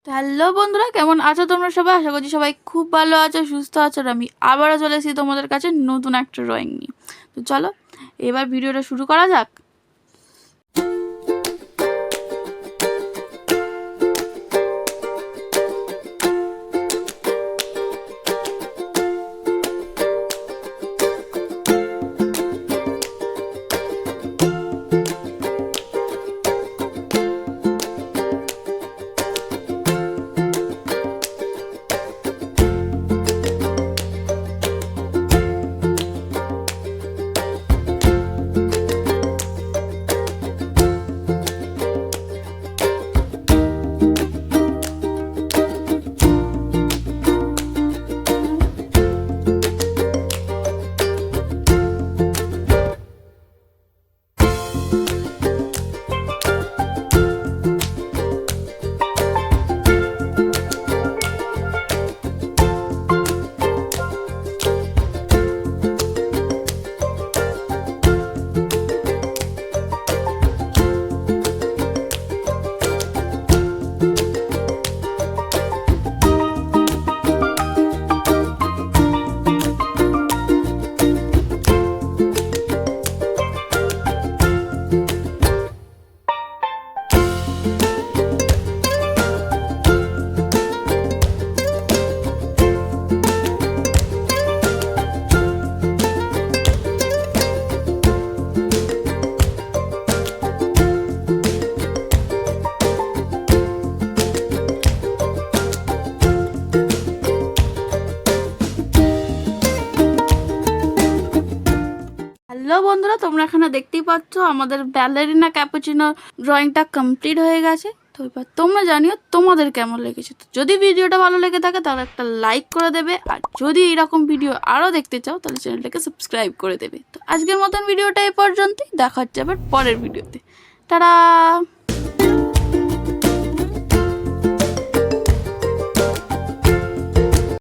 তো হ্যালো বন্ধুরা, কেমন আছো তোমরা সবাই? আশা করছি সবাই খুব ভালো আছো, সুস্থ আছো। আর আমি আবারও চলে এসেছি তোমাদের কাছে নতুন একটা ড্রয়িং নিয়ে। তো চলো এবার ভিডিওটা শুরু করা যাক। হ্যালো বন্ধুরা, তোমরা এখানে দেখতেই পাচ্ছ আমাদের ব্যালেরিনা ক্যাপুচিনো ড্রয়িংটা কমপ্লিট হয়ে গেছে। তো এবার তোমরা জানিও তোমাদের কেমন লেগেছে। তো যদি ভিডিওটা ভালো লেগে থাকে তাহলে একটা লাইক করে দেবে, আর যদি এরকম ভিডিও আরও দেখতে চাও তাহলে চ্যানেলটাকে সাবস্ক্রাইব করে দেবে। তো আজকের মতন ভিডিওটা এই পর্যন্তই, দেখা হচ্ছে আবার পরের ভিডিওতে। টাটা।